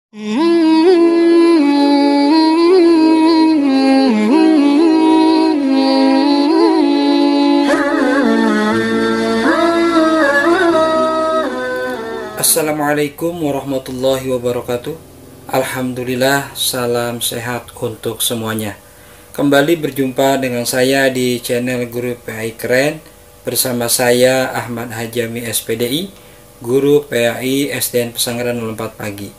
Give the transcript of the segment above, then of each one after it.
Assalamualaikum warahmatullahi wabarakatuh. Alhamdulillah, salam sehat untuk semuanya. Kembali berjumpa dengan saya di channel Guru PAI Keren. Bersama saya Ahmad Hajami SPDI, Guru PAI SDN Pesanggaran 04 Pagi.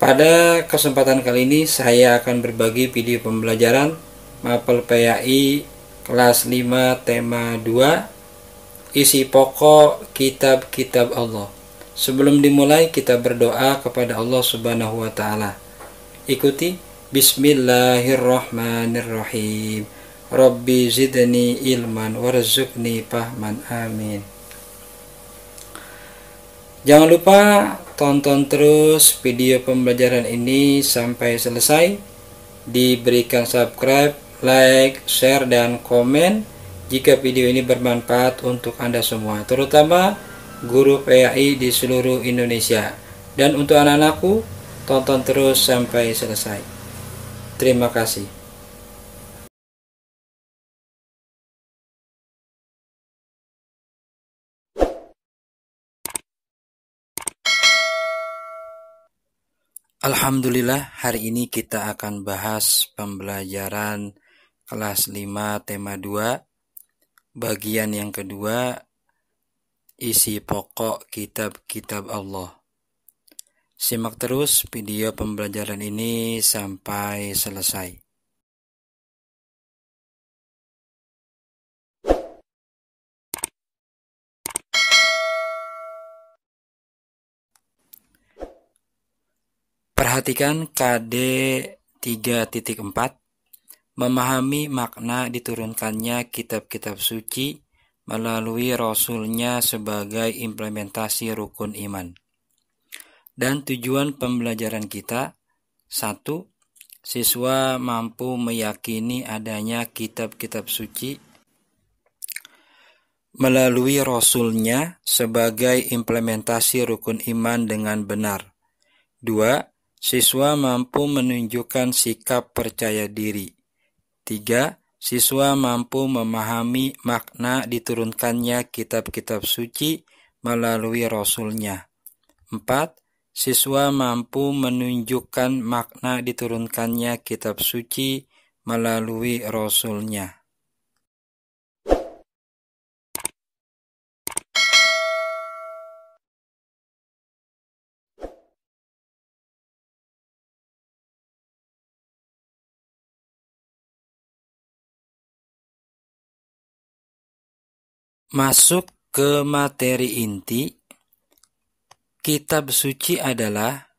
Pada kesempatan kali ini saya akan berbagi video pembelajaran Mapel PAI kelas 5 tema 2, isi pokok kitab-kitab Allah. Sebelum dimulai, kita berdoa kepada Allah Subhanahu wa taala. Ikuti. Bismillahirrahmanirrahim. Rabbi zidni ilman warzuqni fahman. Amin. Jangan lupa tonton terus video pembelajaran ini sampai selesai. Diberikan subscribe, like, share, dan komen jika video ini bermanfaat untuk Anda semua, terutama guru PAI di seluruh Indonesia. Dan untuk anak-anakku, tonton terus sampai selesai. Terima kasih. Alhamdulillah, hari ini kita akan bahas pembelajaran kelas 5 tema 2, bagian yang kedua, isi pokok kitab-kitab Allah. Simak terus video pembelajaran ini sampai selesai. Perhatikan KD 3.4, memahami makna diturunkannya kitab-kitab suci melalui Rasulnya sebagai implementasi rukun iman. Dan tujuan pembelajaran kita: 1. Siswa mampu meyakini adanya kitab-kitab suci melalui Rasulnya sebagai implementasi rukun iman dengan benar. 2. Siswa mampu menunjukkan sikap percaya diri. 3. Siswa mampu memahami makna diturunkannya kitab-kitab suci melalui Rasulnya. 4. Siswa mampu menunjukkan makna diturunkannya kitab suci melalui Rasulnya. Masuk ke materi inti. Kitab suci adalah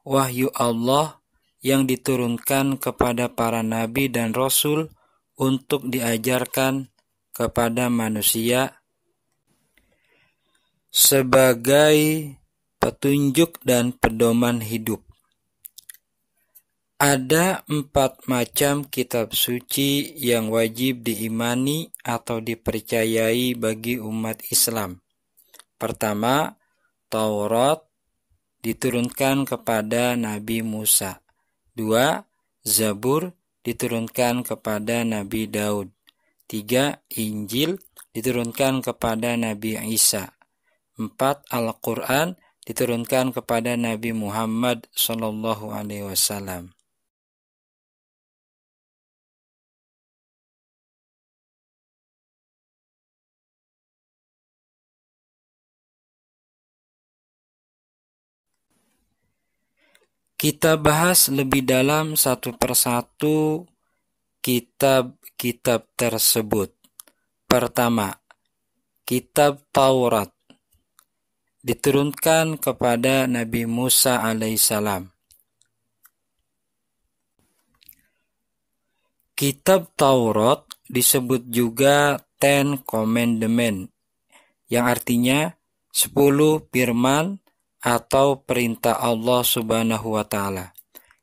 wahyu Allah yang diturunkan kepada para nabi dan rasul untuk diajarkan kepada manusia sebagai petunjuk dan pedoman hidup. Ada 4 macam kitab suci yang wajib diimani atau dipercayai bagi umat Islam. Pertama, Taurat diturunkan kepada Nabi Musa. 2. Zabur diturunkan kepada Nabi Daud. 3. Injil diturunkan kepada Nabi Isa. 4. Al-Quran diturunkan kepada Nabi Muhammad SAW. Kita bahas lebih dalam satu persatu kitab-kitab tersebut. Pertama, kitab Taurat diturunkan kepada Nabi Musa alaihissalam. Kitab Taurat disebut juga Ten Commandment, yang artinya 10 firman atau perintah Allah Subhanahu wa taala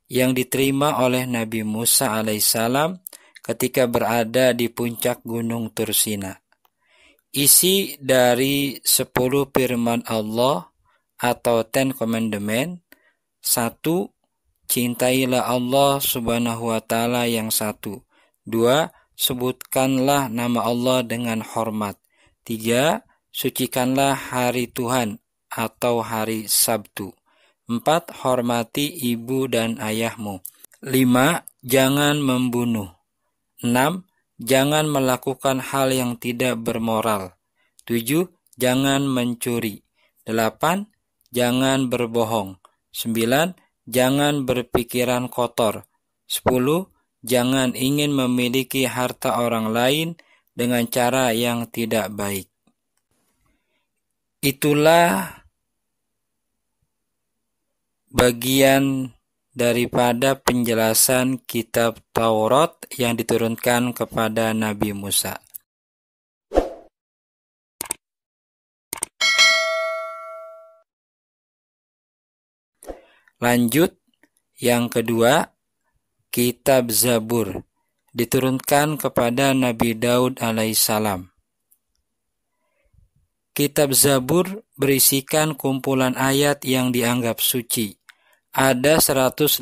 yang diterima oleh Nabi Musa alaihissalam ketika berada di puncak Gunung Tursina. Isi dari 10 firman Allah atau Ten Commandment 1. Cintailah Allah Subhanahu wa Ta'ala yang satu. 2. Sebutkanlah nama Allah dengan hormat. 3. Sucikanlah hari Tuhan atau hari Sabtu. 4. Hormati ibu dan ayahmu. 5. Jangan membunuh. 6. Jangan melakukan hal yang tidak bermoral. 7. Jangan mencuri. 8. Jangan berbohong. 9. Jangan berpikiran kotor. 10. Jangan ingin memiliki harta orang lain dengan cara yang tidak baik. Itulah bagian daripada penjelasan kitab Taurat yang diturunkan kepada Nabi Musa. Lanjut, yang kedua, kitab Zabur diturunkan kepada Nabi Daud alaihissalam. Kitab Zabur berisikan kumpulan ayat yang dianggap suci. Ada 150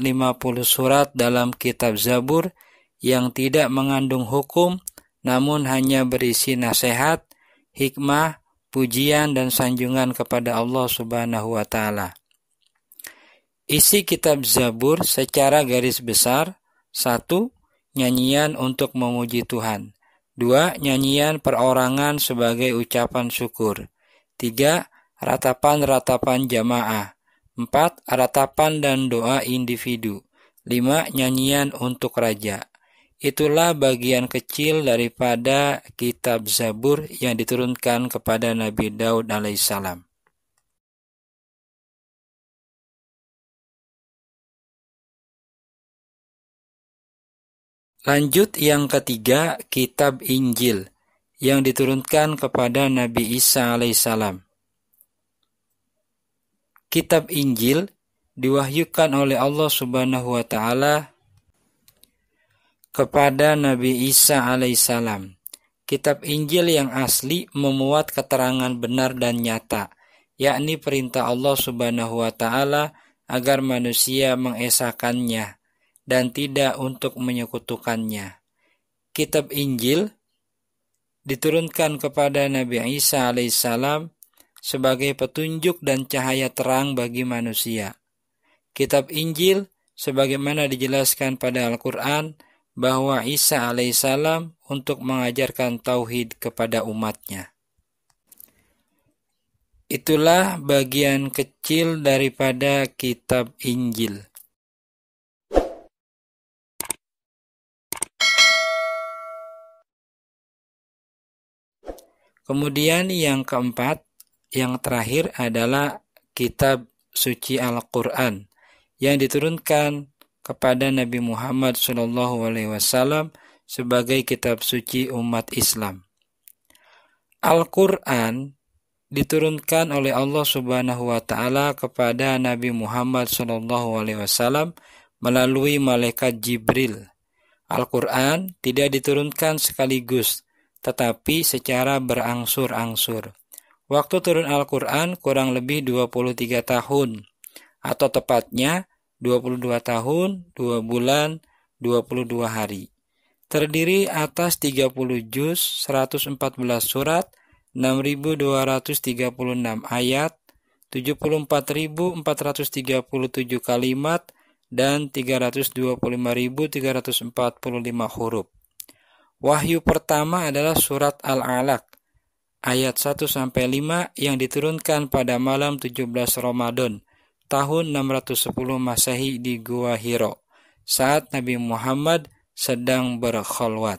surat dalam kitab Zabur yang tidak mengandung hukum, namun hanya berisi nasihat, hikmah, pujian, dan sanjungan kepada Allah Subhanahu wa Ta'ala. Isi kitab Zabur secara garis besar: 1. Nyanyian untuk memuji Tuhan. 2. Nyanyian perorangan sebagai ucapan syukur. 3. Ratapan-ratapan jamaah. 4. Ratapan dan doa individu. 5. Nyanyian untuk raja. Itulah bagian kecil daripada kitab Zabur yang diturunkan kepada Nabi Daud alaihissalam. Lanjut, yang ketiga, kitab Injil yang diturunkan kepada Nabi Isa alaihissalam. Kitab Injil diwahyukan oleh Allah Subhanahu wa Ta'ala kepada Nabi Isa alaihissalam. Kitab Injil yang asli memuat keterangan benar dan nyata, yakni perintah Allah Subhanahu wa Ta'ala agar manusia mengesakannya dan tidak untuk menyekutukannya. Kitab Injil diturunkan kepada Nabi Isa alaihissalam sebagai petunjuk dan cahaya terang bagi manusia. Kitab Injil sebagaimana dijelaskan pada Al-Quran bahwa Isa alaihissalam untuk mengajarkan tauhid kepada umatnya. Itulah bagian kecil daripada kitab Injil. Kemudian yang keempat, yang terakhir adalah kitab suci Al-Quran yang diturunkan kepada Nabi Muhammad SAW sebagai kitab suci umat Islam. Al-Quran diturunkan oleh Allah Subhanahu wa Ta'ala kepada Nabi Muhammad SAW melalui malaikat Jibril. Al-Quran tidak diturunkan sekaligus, tetapi secara berangsur-angsur. Waktu turun Al-Quran kurang lebih 23 tahun, atau tepatnya 22 tahun, 2 bulan, 22 hari. Terdiri atas 30 juz, 114 surat, 6.236 ayat, 74.437 kalimat, dan 325.345 huruf. Wahyu pertama adalah surat Al-Alaq, ayat 1-5 yang diturunkan pada malam 17 Ramadan, tahun 610 Masehi di Gua Hiro, saat Nabi Muhammad sedang berkhalwat.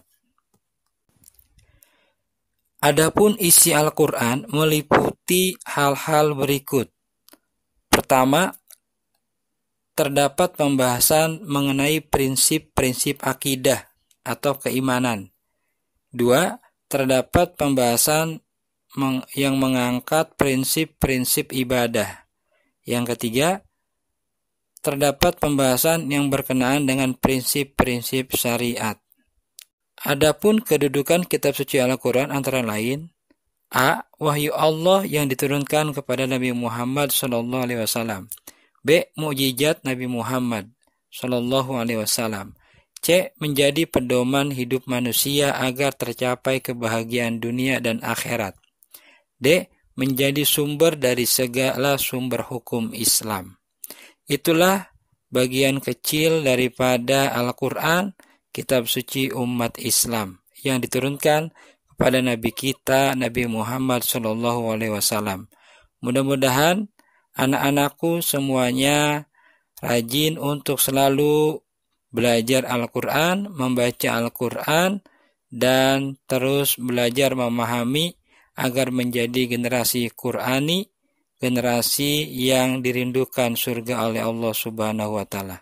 Adapun isi Al-Quran meliputi hal-hal berikut. Pertama, terdapat pembahasan mengenai prinsip-prinsip akidah atau keimanan. 2. Terdapat pembahasan yang mengangkat prinsip-prinsip ibadah. Yang ketiga, terdapat pembahasan yang berkenaan dengan prinsip-prinsip syariat. Adapun kedudukan kitab suci Al-Quran antara lain: A. Wahyu Allah yang diturunkan kepada Nabi Muhammad SAW. B. Mukjizat Nabi Muhammad Shallallahu Alaihi Wasallam. C. Menjadi pedoman hidup manusia agar tercapai kebahagiaan dunia dan akhirat. D. Menjadi sumber dari segala sumber hukum Islam. Itulah bagian kecil daripada Al-Quran, kitab suci umat Islam, yang diturunkan kepada Nabi kita, Nabi Muhammad SAW. Mudah-mudahan anak-anakku semuanya rajin untuk selalu belajar Al-Quran, membaca Al-Quran, dan terus belajar memahami agar menjadi generasi Qurani, generasi yang dirindukan surga oleh Allah Subhanahu wa Ta'ala.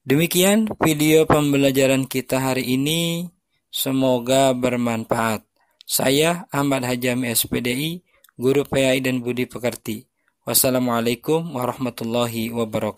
Demikian video pembelajaran kita hari ini, semoga bermanfaat. Saya Ahmad Hajami SPDI, Guru PAI dan Budi Pekerti. Wassalamualaikum warahmatullahi wabarakatuh.